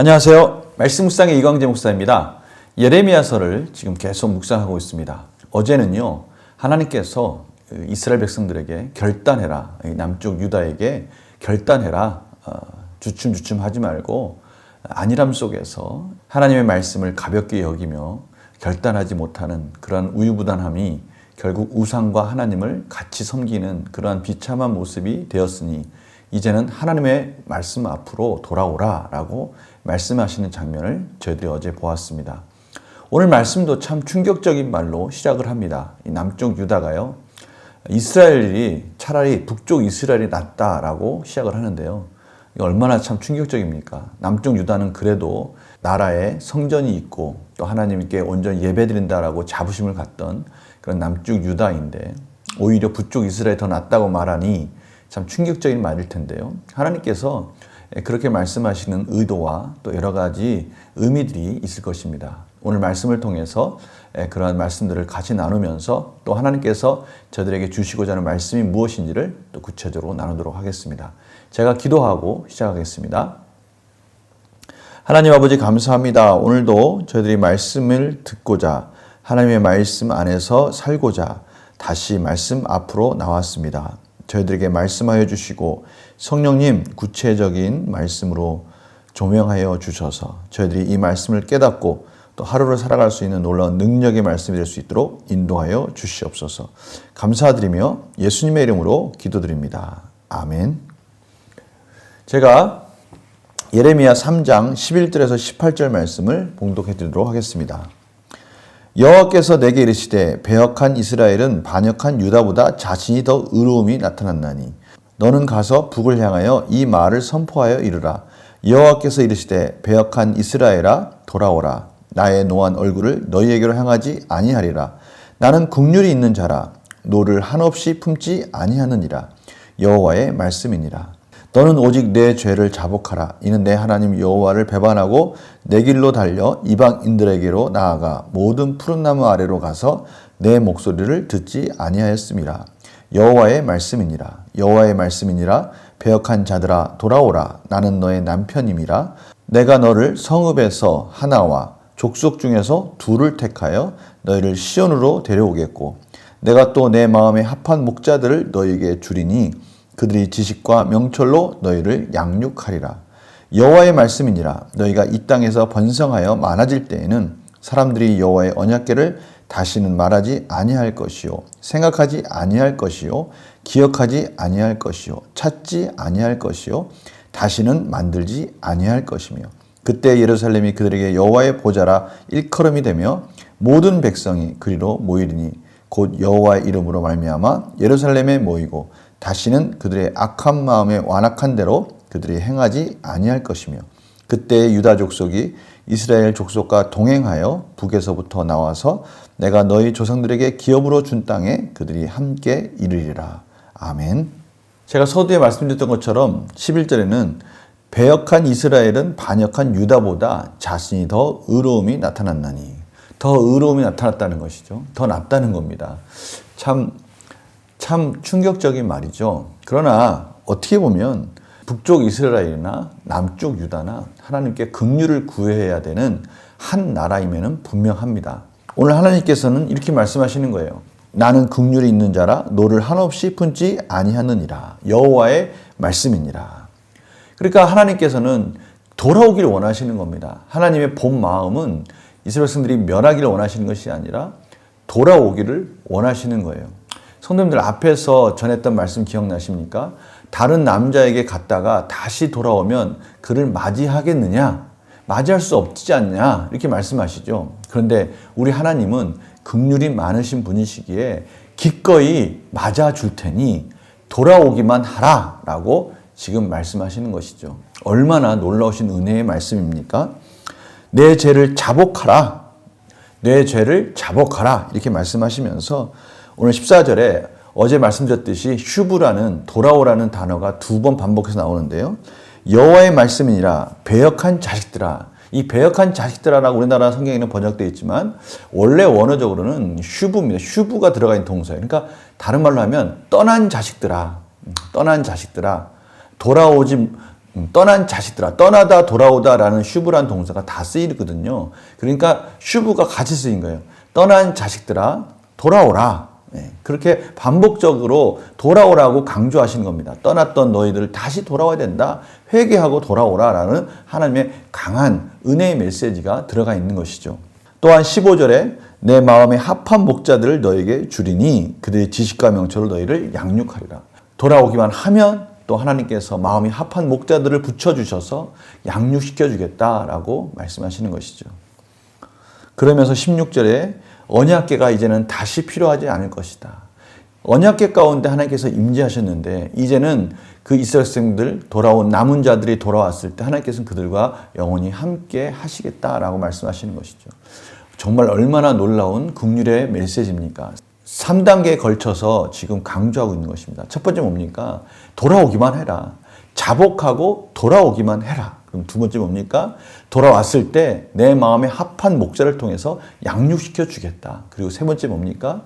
안녕하세요. 말씀 묵상의 이광재 목사입니다. 예레미야서를 지금 계속 묵상하고 있습니다. 어제는요, 하나님께서 이스라엘 백성들에게 결단해라, 남쪽 유다에게 결단해라, 주춤주춤 하지 말고 안일함 속에서 하나님의 말씀을 가볍게 여기며 결단하지 못하는 그러한 우유부단함이 결국 우상과 하나님을 같이 섬기는 그러한 비참한 모습이 되었으니 이제는 하나님의 말씀 앞으로 돌아오라 라고 말씀하시는 장면을 저희들이 어제 보았습니다. 오늘 말씀도 참 충격적인 말로 시작을 합니다. 이 남쪽 유다가요, 이스라엘이 차라리 북쪽 이스라엘이 낫다라고 시작을 하는데요. 이거 얼마나 참 충격적입니까? 남쪽 유다는 그래도 나라에 성전이 있고 또 하나님께 온전히 예배드린다라고 자부심을 갖던 그런 남쪽 유다인데 오히려 북쪽 이스라엘이 더 낫다고 말하니 참 충격적인 말일 텐데요. 하나님께서 그렇게 말씀하시는 의도와 또 여러 가지 의미들이 있을 것입니다. 오늘 말씀을 통해서 그러한 말씀들을 같이 나누면서 또 하나님께서 저들에게 주시고자 하는 말씀이 무엇인지를 또 구체적으로 나누도록 하겠습니다. 제가 기도하고 시작하겠습니다. 하나님 아버지 감사합니다. 오늘도 저희들이 말씀을 듣고자 하나님의 말씀 안에서 살고자 다시 말씀 앞으로 나왔습니다. 저희들에게 말씀하여 주시고 성령님 구체적인 말씀으로 조명하여 주셔서 저희들이 이 말씀을 깨닫고 또 하루를 살아갈 수 있는 놀라운 능력의 말씀이 될 수 있도록 인도하여 주시옵소서. 감사드리며 예수님의 이름으로 기도드립니다. 아멘. 제가 예레미야 3장 11절에서 18절 말씀을 봉독해 드리도록 하겠습니다. 여호와께서 내게 이르시되 배역한 이스라엘은 반역한 유다보다 자신이 더 의로움이 나타났나니 너는 가서 북을 향하여 이 말을 선포하여 이르라. 여호와께서 이르시되 배역한 이스라엘아 돌아오라. 나의 노한 얼굴을 너희에게로 향하지 아니하리라. 나는 긍휼이 있는 자라. 노를 한없이 품지 아니하느니라. 여호와의 말씀이니라. 너는 오직 내 죄를 자복하라. 이는 내 하나님 여호와를 배반하고 내 길로 달려 이방인들에게로 나아가 모든 푸른 나무 아래로 가서 내 목소리를 듣지 아니하였음이라. 여호와의 말씀이니라. 여호와의 말씀이니라. 배역한 자들아 돌아오라. 나는 너의 남편임이라. 내가 너를 성읍에서 하나와 족속 중에서 둘을 택하여 너희를 시온으로 데려오겠고 내가 또 내 마음에 합한 목자들을 너희에게 주리니 그들이 지식과 명철로 너희를 양육하리라. 여호와의 말씀이니라. 너희가 이 땅에서 번성하여 많아질 때에는 사람들이 여호와의 언약궤를 다시는 말하지 아니할 것이요 생각하지 아니할 것이요 기억하지 아니할 것이요 찾지 아니할 것이요 다시는 만들지 아니할 것이며 그때 예루살렘이 그들에게 여호와의 보좌라 일컬음이 되며 모든 백성이 그리로 모이리니 곧 여호와의 이름으로 말미암아 예루살렘에 모이고 다시는 그들의 악한 마음에 완악한 대로 그들이 행하지 아니할 것이며 그때 유다 족속이 이스라엘 족속과 동행하여 북에서부터 나와서 내가 너희 조상들에게 기업으로 준 땅에 그들이 함께 이르리라. 아멘. 제가 서두에 말씀드렸던 것처럼 11절에는 배역한 이스라엘은 반역한 유다보다 자신이 더 의로움이 나타났나니 더 의로움이 나타났다는 것이죠. 더 낫다는 겁니다. 참 충격적인 말이죠. 그러나 어떻게 보면 북쪽 이스라엘이나 남쪽 유다나 하나님께 긍휼을 구해야 되는 한 나라임에는 분명합니다. 오늘 하나님께서는 이렇게 말씀하시는 거예요. 나는 긍휼이 있는 자라 노를 한없이 품지 아니하느니라. 여호와의 말씀이니라. 그러니까 하나님께서는 돌아오기를 원하시는 겁니다. 하나님의 본 마음은 이스라엘 백성들이 멸하기를 원하시는 것이 아니라 돌아오기를 원하시는 거예요. 성도님들 앞에서 전했던 말씀 기억나십니까? 다른 남자에게 갔다가 다시 돌아오면 그를 맞이하겠느냐? 맞이할 수 없지 않냐? 이렇게 말씀하시죠. 그런데 우리 하나님은 긍휼이 많으신 분이시기에 기꺼이 맞아줄 테니 돌아오기만 하라 라고 지금 말씀하시는 것이죠. 얼마나 놀라우신 은혜의 말씀입니까? 내 죄를 자복하라. 내 죄를 자복하라. 이렇게 말씀하시면서 오늘 14절에 어제 말씀드렸듯이 슈브라는 돌아오라는 단어가 2번 반복해서 나오는데요. 여호와의 말씀이니라. 배역한 자식들아. 이 배역한 자식들아라고 우리나라 성경에는 번역되어 있지만 원래 원어적으로는 슈브입니다. 슈브가 들어가 있는 동사예요. 그러니까 다른 말로 하면 떠난 자식들아. 떠난 자식들아. 떠난 자식들아, 떠나다 돌아오다라는 슈브란 동사가 다 쓰이거든요. 그러니까 슈브가 같이 쓰인 거예요. 떠난 자식들아, 돌아오라. 그렇게 반복적으로 돌아오라고 강조하시는 겁니다. 떠났던 너희들 다시 돌아와야 된다. 회개하고 돌아오라라는 하나님의 강한 은혜의 메시지가 들어가 있는 것이죠. 또한 15절에 내 마음에 합한 목자들을 너에게 주리니 그들의 지식과 명철로 너희를 양육하리라. 돌아오기만 하면 또 하나님께서 마음이 합한 목자들을 붙여주셔서 양육시켜 주겠다라고 말씀하시는 것이죠. 그러면서 16절에 언약궤가 이제는 다시 필요하지 않을 것이다. 언약궤 가운데 하나님께서 임재하셨는데 이제는 그 이스라엘 백성들 돌아온 남은 자들이 돌아왔을 때 하나님께서는 그들과 영원히 함께 하시겠다라고 말씀하시는 것이죠. 정말 얼마나 놀라운 긍휼의 메시지입니까? 3단계에 걸쳐서 지금 강조하고 있는 것입니다. 첫 번째 뭡니까? 돌아오기만 해라. 자복하고 돌아오기만 해라. 그럼 두 번째 뭡니까? 돌아왔을 때 내 마음에 합한 목자를 통해서 양육시켜 주겠다. 그리고 세 번째 뭡니까?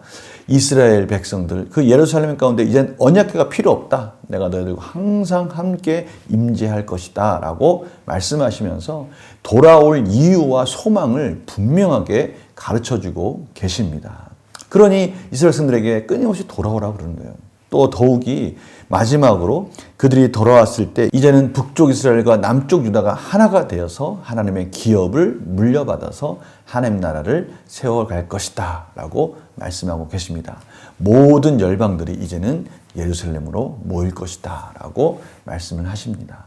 이스라엘 백성들, 그 예루살렘 가운데 이젠 언약궤가 필요 없다. 내가 너희들과 항상 함께 임재할 것이다. 라고 말씀하시면서 돌아올 이유와 소망을 분명하게 가르쳐주고 계십니다. 그러니 이스라엘 백성들에게 끊임없이 돌아오라고 그러는 거예요. 또 더욱이 마지막으로 그들이 돌아왔을 때 이제는 북쪽 이스라엘과 남쪽 유다가 하나가 되어서 하나님의 기업을 물려받아서 하나님 나라를 세워갈 것이다 라고 말씀하고 계십니다. 모든 열방들이 이제는 예루살렘으로 모일 것이다 라고 말씀을 하십니다.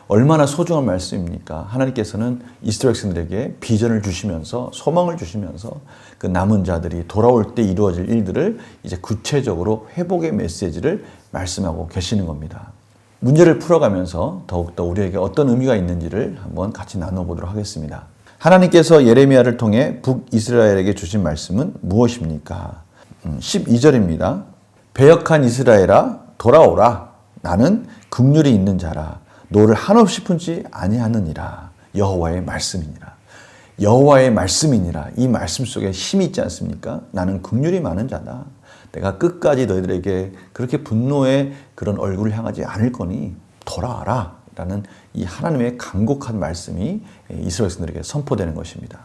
얼마나 소중한 말씀입니까? 하나님께서는 이스라엘 백성들에게 비전을 주시면서 소망을 주시면서 그 남은 자들이 돌아올 때 이루어질 일들을 이제 구체적으로 회복의 메시지를 말씀하고 계시는 겁니다. 문제를 풀어가면서 더욱더 우리에게 어떤 의미가 있는지를 한번 같이 나눠보도록 하겠습니다. 하나님께서 예레미야를 통해 북이스라엘에게 주신 말씀은 무엇입니까? 12절입니다. 배역한 이스라엘아 돌아오라. 나는 긍휼이 있는 자라. 너를 한없이 품지 아니하느니라. 여호와의 말씀이니라. 여호와의 말씀이니라. 이 말씀 속에 힘이 있지 않습니까? 나는 긍휼이 많은 자다. 내가 끝까지 너희들에게 그렇게 분노의 그런 얼굴을 향하지 않을 거니 돌아와라. 라는 이 하나님의 간곡한 말씀이 이스라엘 백성들에게 선포되는 것입니다.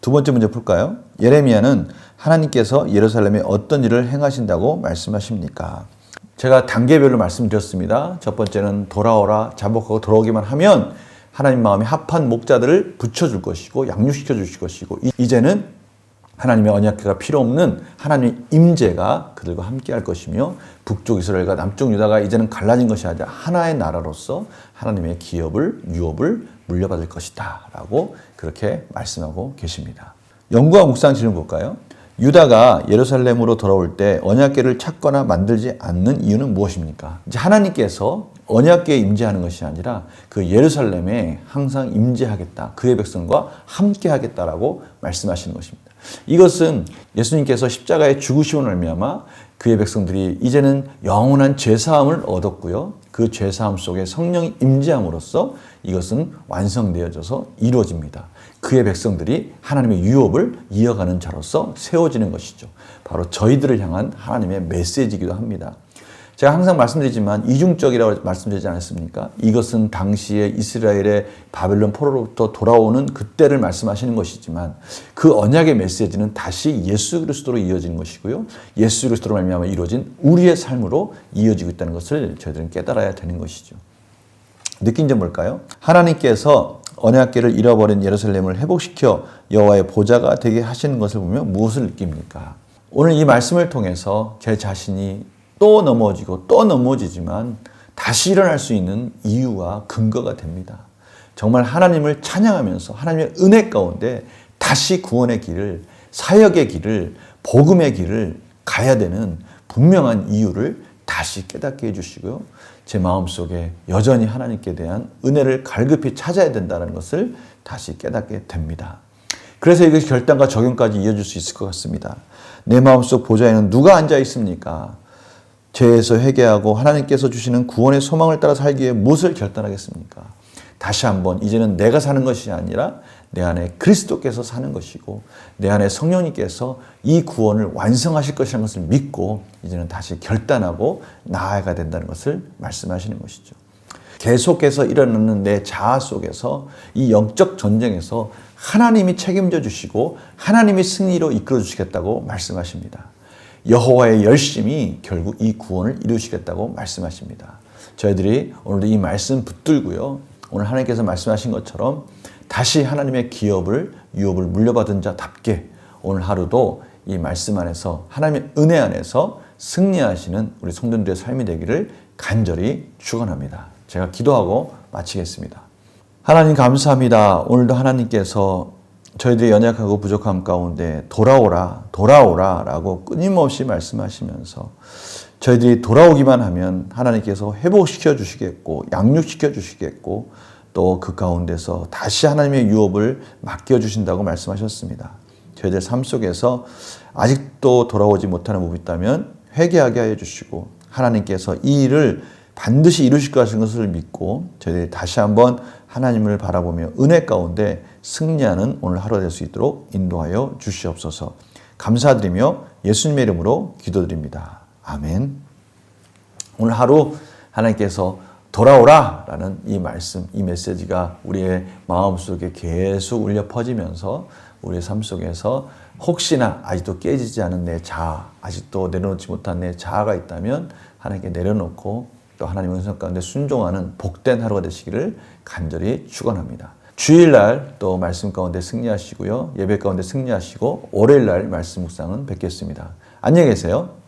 두 번째 문제 풀까요? 예레미야는 하나님께서 예루살렘에 어떤 일을 행하신다고 말씀하십니까? 제가 단계별로 말씀드렸습니다. 첫 번째는 돌아오라, 자복하고 돌아오기만 하면 하나님 마음에 합한 목자들을 붙여줄 것이고 양육시켜 주실 것이고 이제는 하나님의 언약궤가 필요 없는 하나님의 임재가 그들과 함께 할 것이며 북쪽 이스라엘과 남쪽 유다가 이제는 갈라진 것이 아니라 하나의 나라로서 하나님의 기업을, 유업을 물려받을 것이다 라고 그렇게 말씀하고 계십니다. 연구와 묵상 질문 볼까요? 유다가 예루살렘으로 돌아올 때 언약궤를 찾거나 만들지 않는 이유는 무엇입니까? 이제 하나님께서 언약궤에 임재하는 것이 아니라 그 예루살렘에 항상 임재하겠다. 그의 백성과 함께 하겠다라고 말씀하시는 것입니다. 이것은 예수님께서 십자가에 죽으심으로 말미암아 그의 백성들이 이제는 영원한 죄사함을 얻었고요. 그 죄사함 속에 성령이 임재함으로써 이것은 완성되어져서 이루어집니다. 그의 백성들이 하나님의 유업을 이어가는 자로서 세워지는 것이죠. 바로 저희들을 향한 하나님의 메시지이기도 합니다. 제가 항상 말씀드리지만 이중적이라고 말씀드리지 않았습니까? 이것은 당시에 이스라엘의 바벨론 포로로부터 돌아오는 그때를 말씀하시는 것이지만 그 언약의 메시지는 다시 예수 그리스도로 이어지는 것이고요. 예수 그리스도로 말미암아 이루어진 우리의 삶으로 이어지고 있다는 것을 저희들은 깨달아야 되는 것이죠. 느낀 점 뭘까요? 하나님께서 언약궤를 잃어버린 예루살렘을 회복시켜 여호와의 보좌가 되게 하시는 것을 보면 무엇을 느낍니까? 오늘 이 말씀을 통해서 제 자신이 또 넘어지고 또 넘어지지만 다시 일어날 수 있는 이유와 근거가 됩니다. 정말 하나님을 찬양하면서 하나님의 은혜 가운데 다시 구원의 길을, 사역의 길을, 복음의 길을 가야 되는 분명한 이유를 다시 깨닫게 해주시고요. 제 마음속에 여전히 하나님께 대한 은혜를 갈급히 찾아야 된다는 것을 다시 깨닫게 됩니다. 그래서 이것이 결단과 적용까지 이어질 수 있을 것 같습니다. 내 마음속 보좌에는 누가 앉아 있습니까? 죄에서 회개하고 하나님께서 주시는 구원의 소망을 따라 살기 위해 무엇을 결단하겠습니까? 다시 한번 이제는 내가 사는 것이 아니라 내 안에 그리스도께서 사는 것이고 내 안에 성령님께서 이 구원을 완성하실 것이라는 것을 믿고 이제는 다시 결단하고 나아가야 된다는 것을 말씀하시는 것이죠. 계속해서 일어나는 내 자아 속에서 이 영적 전쟁에서 하나님이 책임져 주시고 하나님이 승리로 이끌어 주시겠다고 말씀하십니다. 여호와의 열심이 결국 이 구원을 이루시겠다고 말씀하십니다. 저희들이 오늘도 이 말씀 붙들고요. 오늘 하나님께서 말씀하신 것처럼 다시 하나님의 기업을 유업을 물려받은 자답게 오늘 하루도 이 말씀 안에서 하나님의 은혜 안에서 승리하시는 우리 성도들의 삶이 되기를 간절히 축원합니다. 제가 기도하고 마치겠습니다. 하나님 감사합니다. 오늘도 하나님께서 저희들의 연약하고 부족함 가운데 돌아오라 라고 끊임없이 말씀하시면서 저희들이 돌아오기만 하면 하나님께서 회복시켜 주시겠고 양육시켜 주시겠고 또 그 가운데서 다시 하나님의 유업을 맡겨 주신다고 말씀하셨습니다. 저희들 삶 속에서 아직도 돌아오지 못하는 부분이 있다면 회개하게 하여 주시고 하나님께서 이 일을 반드시 이루실 것을 믿고 저희들이 다시 한번 하나님을 바라보며 은혜 가운데 승리하는 오늘 하루 될 수 있도록 인도하여 주시옵소서. 감사드리며 예수님의 이름으로 기도드립니다. 아멘. 오늘 하루 하나님께서 돌아오라 라는 이 말씀, 이 메시지가 우리의 마음속에 계속 울려 퍼지면서 우리의 삶 속에서 혹시나 아직도 깨지지 않은 내 자아, 아직도 내려놓지 못한 내 자아가 있다면 하나님께 내려놓고 또 하나님의 은성 가운데 순종하는 복된 하루가 되시기를 간절히 축원합니다. 주일날 또 말씀 가운데 승리하시고요. 예배 가운데 승리하시고 월요일날 말씀 묵상은 뵙겠습니다. 안녕히 계세요.